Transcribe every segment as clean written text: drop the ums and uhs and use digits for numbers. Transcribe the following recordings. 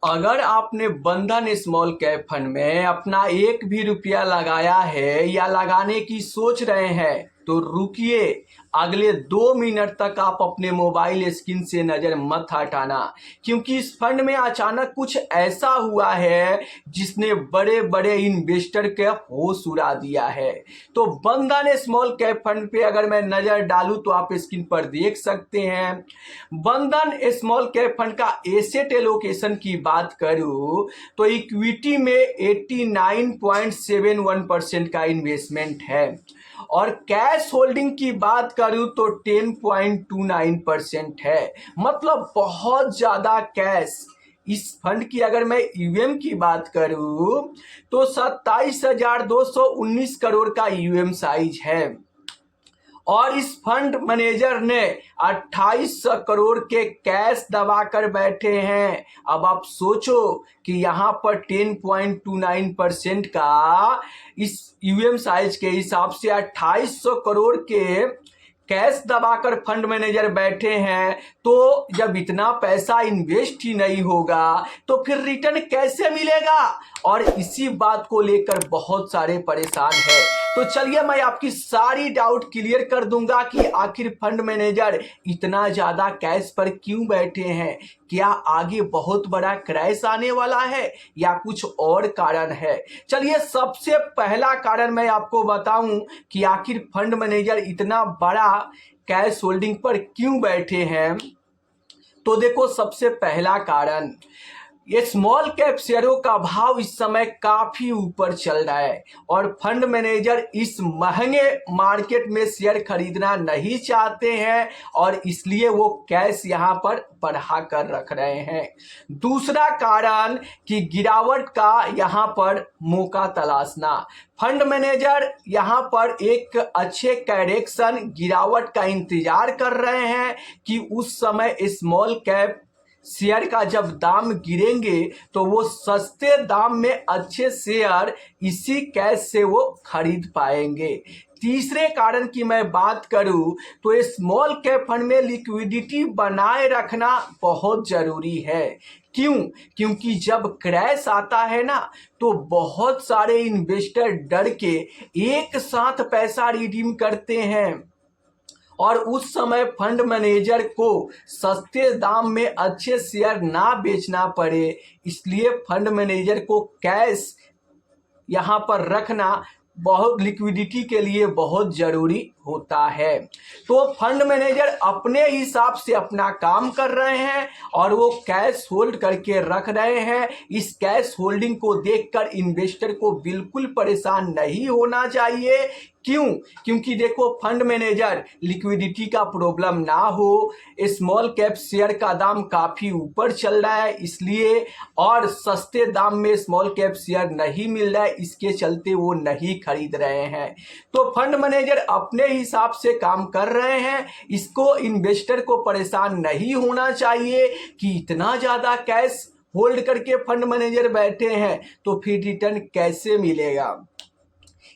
अगर आपने बंधन स्मॉल कैप फंड में अपना एक भी रुपया लगाया है या लगाने की सोच रहे हैं तो रुकिए। अगले 2 मिनट तक आप अपने मोबाइल स्क्रीन से नजर मत हटाना, क्योंकि इस फंड में अचानक कुछ ऐसा हुआ है जिसने बड़े बड़े इन्वेस्टर के होश उड़ा दिया है। तो बंधन स्मॉल कैप फंड पे अगर मैं नजर डालूं तो आप स्क्रीन पर देख सकते हैं। बंधन स्मॉल कैप फंड का एसेट एलोकेशन की बात करूं तो इक्विटी में 89.71% का इन्वेस्टमेंट है और कैश होल्डिंग की बात करूं तो 10.29% है। मतलब बहुत ज्यादा कैश। इस फंड की अगर मैं यूएम की बात करूं तो 27,219 करोड़ का यूएम साइज है और इस फंड मैनेजर ने 2800 करोड़ के कैश दबाकर बैठे हैं। अब आप सोचो कि यहाँ पर 10.29% का इस यूएम साइज के हिसाब से 2800 करोड़ के कैश दबाकर फंड मैनेजर बैठे हैं। तो जब इतना पैसा इन्वेस्ट ही नहीं होगा तो फिर रिटर्न कैसे मिलेगा, और इसी बात को लेकर बहुत सारे परेशान हैं। तो चलिए मैं आपकी सारी डाउट क्लियर कर दूंगा कि आखिर फंड मैनेजर इतना ज्यादा कैश पर क्यों बैठे हैं। क्या आगे बहुत बड़ा क्रैश आने वाला है या कुछ और कारण है। चलिए सबसे पहला कारण मैं आपको बताऊं कि आखिर फंड मैनेजर इतना बड़ा कैश होल्डिंग पर क्यों बैठे हैं। तो देखो, सबसे पहला कारण, ये स्मॉल कैप शेयरों का भाव इस समय काफी ऊपर चल रहा है और फंड मैनेजर इस महंगे मार्केट में शेयर खरीदना नहीं चाहते हैं और इसलिए वो कैश यहां पर बढ़ा कर रख रहे हैं। दूसरा कारण कि गिरावट का यहां पर मौका तलाशना। फंड मैनेजर यहां पर एक अच्छे करेक्शन गिरावट का इंतजार कर रहे हैं कि उस समय स्मॉल कैप शेयर का जब दाम गिरेंगे तो वो सस्ते दाम में अच्छे शेयर इसी कैश से वो खरीद पाएंगे। तीसरे कारण की मैं बात करूं तो स्मॉल कैप फंड में लिक्विडिटी बनाए रखना बहुत जरूरी है। क्यों? क्योंकि जब क्रैश आता है ना तो बहुत सारे इन्वेस्टर डर के एक साथ पैसा रिडीम करते हैं और उस समय फंड मैनेजर को सस्ते दाम में अच्छे शेयर ना बेचना पड़े, इसलिए फंड मैनेजर को कैश यहां पर रखना बहुत लिक्विडिटी के लिए बहुत जरूरी होता है। तो फंड मैनेजर अपने हिसाब से अपना काम कर रहे हैं और वो कैश होल्ड करके रख रहे हैं। इस कैश होल्डिंग को देखकर इन्वेस्टर को बिल्कुल परेशान नहीं होना चाहिए। क्यों? क्योंकि देखो, फंड मैनेजर लिक्विडिटी का प्रॉब्लम ना हो, स्मॉल कैप शेयर का दाम काफी ऊपर चल रहा है इसलिए, और सस्ते दाम में स्मॉल कैप शेयर नहीं मिल रहा है, इसके चलते वो नहीं खरीद रहे हैं। तो फंड मैनेजर अपने हिसाब से काम कर रहे हैं। इसको इन्वेस्टर को परेशान नहीं होना चाहिए कि इतना ज्यादा कैश होल्ड करके फंड मैनेजर बैठे हैं तो फिर रिटर्न कैसे मिलेगा।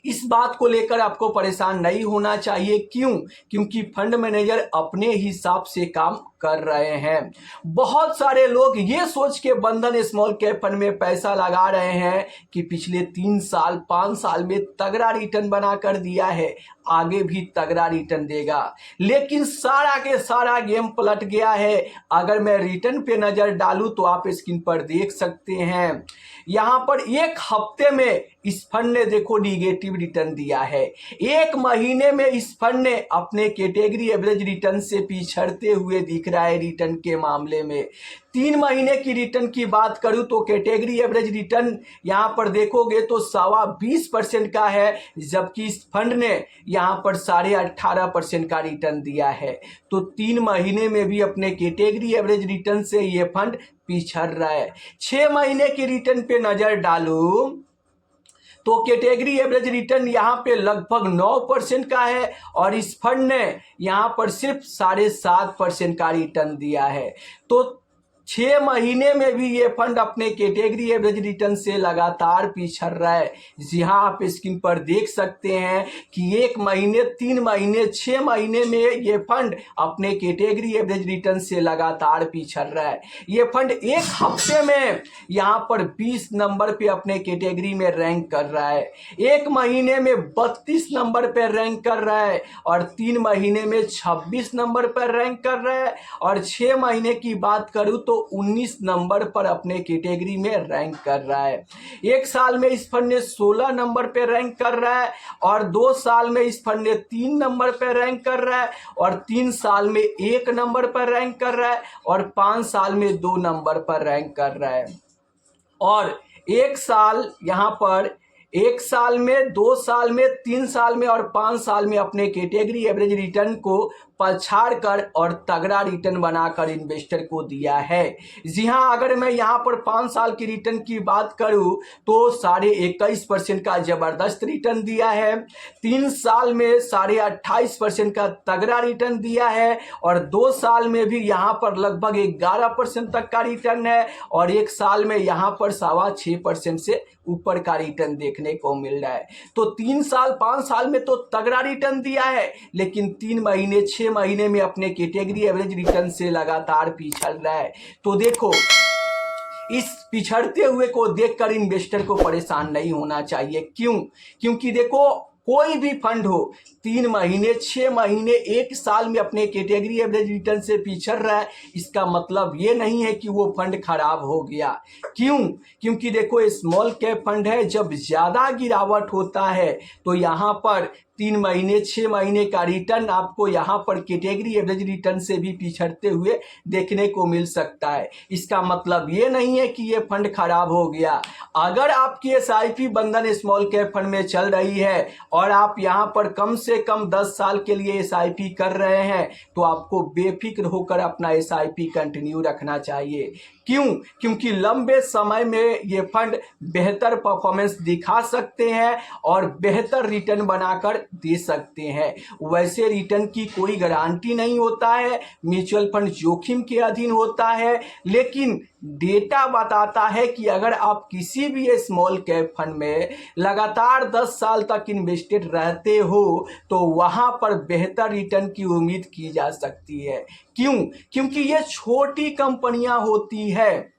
इस बात को लेकर आपको परेशान नहीं होना चाहिए। क्यों? क्योंकि फंड मैनेजर अपने हिसाब से काम कर रहे हैं। बहुत सारे लोग ये सोच के बंधन स्मॉल कैप फंड में पैसा लगा रहे हैं कि पिछले 3 साल 5 साल में तगड़ा रिटर्न बना कर दिया है, आगे भी तगड़ा रिटर्न देगा, लेकिन सारा के सारा गेम पलट गया है। अगर मैं रिटर्न पे नजर डालूं तो आप स्क्रीन पर देख सकते हैं, यहां पर एक हफ्ते में इस फंड ने देखो निगेटिव रिटर्न दिया है। एक महीने में इस फंड ने अपने कैटेगरी एवरेज रिटर्न से पिछड़ते हुए दिख रहा है। रिटर्न के मामले में 3 महीने की रिटर्न की बात करूं तो कैटेगरी एवरेज रिटर्न यहां पर देखोगे तो 20.25% का है, जबकि इस फंड ने यहां पर 18.5% का रिटर्न दिया है। तो 3 महीने में भी अपने कैटेगरी एवरेज रिटर्न से ये फंड पिछड़ रहा है। 6 महीने की रिटर्न पे नजर डालूं तो कैटेगरी एवरेज रिटर्न यहाँ पे लगभग 9% का है और इस फंड ने यहाँ पर सिर्फ 7.5% का रिटर्न दिया है। तो 6 महीने में भी ये फंड अपने कैटेगरी एवरेज रिटर्न से लगातार पिछड़ रहा है। जी हाँ, आप स्क्रीन पर देख सकते हैं कि 1 महीने, 3 महीने, 6 महीने में ये फंड अपने कैटेगरी एवरेज रिटर्न से लगातार पिछड़ रहा है। ये फंड एक हफ्ते में यहाँ पर 20 नंबर पे अपने कैटेगरी में रैंक कर रहा है, 1 महीने में 32 नंबर पे रैंक कर रहा है और 3 महीने में 26 नंबर पर रैंक कर रहा है और 6 महीने की बात करूं तो 19 नंबर पर अपने कैटेगरी में रैंक कर रहा है। 1 साल में इस फंड ने 16 नंबर पे रैंक कर रहा है और 2 साल में इस फंड ने 3 नंबर पे रैंक कर रहा है और 3 साल में 1 नंबर पर रैंक कर रहा है और 5 साल में 2 नंबर पर रैंक कर रहा है। और 1 साल यहाँ पर 1 साल में, 2 साल में, 3 साल में और 5 साल में अपने कैटेगरी एवरेज रिटर्न को पछाड़ कर और तगड़ा रिटर्न बनाकर इन्वेस्टर को दिया है। जी हाँ, अगर मैं यहाँ पर 5 साल की रिटर्न की बात करूँ तो 21.5% का जबरदस्त रिटर्न दिया है, 3 साल में 28.5% का तगड़ा रिटर्न दिया है और 2 साल में भी यहाँ पर लगभग 11% तक का रिटर्न है और 1 साल में यहाँ पर 6.25% से ऊपर का रिटर्न देखने को मिल रहा है। तो 3 साल, 5 साल में तो तगड़ा रिटर्न दिया है, लेकिन 3 महीने, 6 महीने में अपने कैटेगरी एवरेज रिटर्न से लगातार पिछड़ रहा है। तो देखो, इस पिछड़ते हुए को देखकर इन्वेस्टर को परेशान नहीं होना चाहिए। क्यों? क्योंकि देखो, कोई भी फंड हो 3 महीने, 6 महीने, 1 साल में अपने कैटेगरी एवरेज रिटर्न से पिछड़ रहा है, इसका मतलब ये नहीं है कि वो फंड खराब हो गया। क्यों? क्योंकि देखो, स्मॉल कैप फंड है, जब ज़्यादा गिरावट होता है तो यहाँ पर 3 महीने, 6 महीने का रिटर्न आपको यहाँ पर कैटेगरी एवरेज रिटर्न से भी पिछड़ते हुए देखने को मिल सकता है। इसका मतलब ये नहीं है कि ये फंड खराब हो गया। अगर आपकी एसआईपी बंधन स्मॉल कैप फंड में चल रही है और आप यहाँ पर कम से कम 10 साल के लिए एसआईपी कर रहे हैं तो आपको बेफिक्र होकर अपना एसआईपी कंटिन्यू रखना चाहिए। क्यों? क्योंकि लंबे समय में ये फंड बेहतर परफॉर्मेंस दिखा सकते हैं और बेहतर रिटर्न बनाकर दे सकते हैं। वैसे रिटर्न की कोई गारंटी नहीं होता है, म्यूचुअल फंड जोखिम के अधीन होता है, लेकिन डेटा बताता है कि अगर आप किसी भी स्मॉल कैप फंड में लगातार 10 साल तक इन्वेस्टेड रहते हो तो वहां पर बेहतर रिटर्न की उम्मीद की जा सकती है। क्यों? क्योंकि ये छोटी कंपनियां होती है।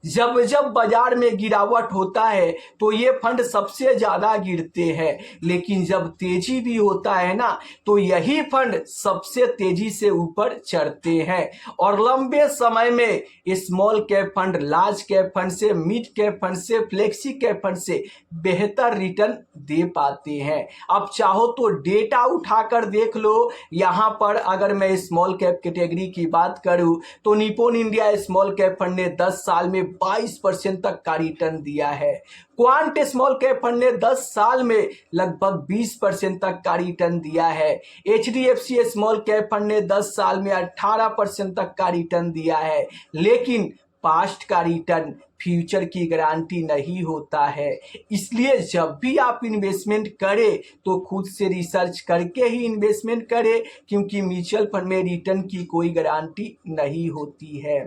जब जब बाजार में गिरावट होता है तो ये फंड सबसे ज्यादा गिरते हैं, लेकिन जब तेजी भी होता है ना तो यही फंड सबसे तेजी से ऊपर चढ़ते हैं और लंबे समय में small cap fund large cap fund से, मिड कैप फंड से, फ्लेक्सी कैप फंड से बेहतर रिटर्न दे पाते हैं। अब चाहो तो डेटा उठाकर देख लो। यहाँ पर अगर मैं स्मॉल कैप कैटेगरी की बात करूं तो Nippon India small cap fund ने 10 साल में 22% तक का रिटर्न दिया है। क्वांट स्मॉल कैप फंड ने 10 साल में लगभग 20% तक का रिटर्न दिया है। एचडीएफसी स्मॉल कैप फंड ने 10 साल में 18% तक का रिटर्न दिया है, लेकिन पास्ट का रिटर्न फ्यूचर की गारंटी नहीं होता है। इसलिए जब भी आप इन्वेस्टमेंट करें तो खुद से रिसर्च करके ही इन्वेस्टमेंट करें, क्योंकि म्यूचुअल फंड में रिटर्न की कोई गारंटी नहीं होती है।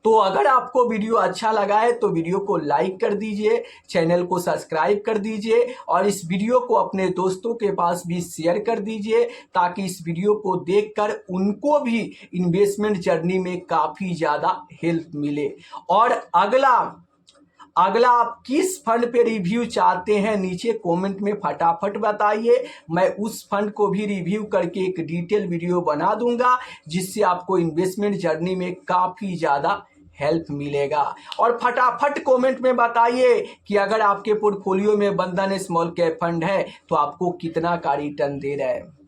तो अगर आपको वीडियो अच्छा लगा है तो वीडियो को लाइक कर दीजिए, चैनल को सब्सक्राइब कर दीजिए और इस वीडियो को अपने दोस्तों के पास भी शेयर कर दीजिए ताकि इस वीडियो को देखकर उनको भी इन्वेस्टमेंट जर्नी में काफ़ी ज़्यादा हेल्प मिले। और अगला आप किस फंड पे रिव्यू चाहते हैं नीचे कमेंट में फटाफट बताइए। मैं उस फंड को भी रिव्यू करके एक डिटेल वीडियो बना दूंगा जिससे आपको इन्वेस्टमेंट जर्नी में काफ़ी ज़्यादा हेल्प मिलेगा। और फटाफट कमेंट में बताइए कि अगर आपके पोर्टफोलियो में बंधन स्मॉल कैप फंड है तो आपको कितना का रिटर्न दे रहा है।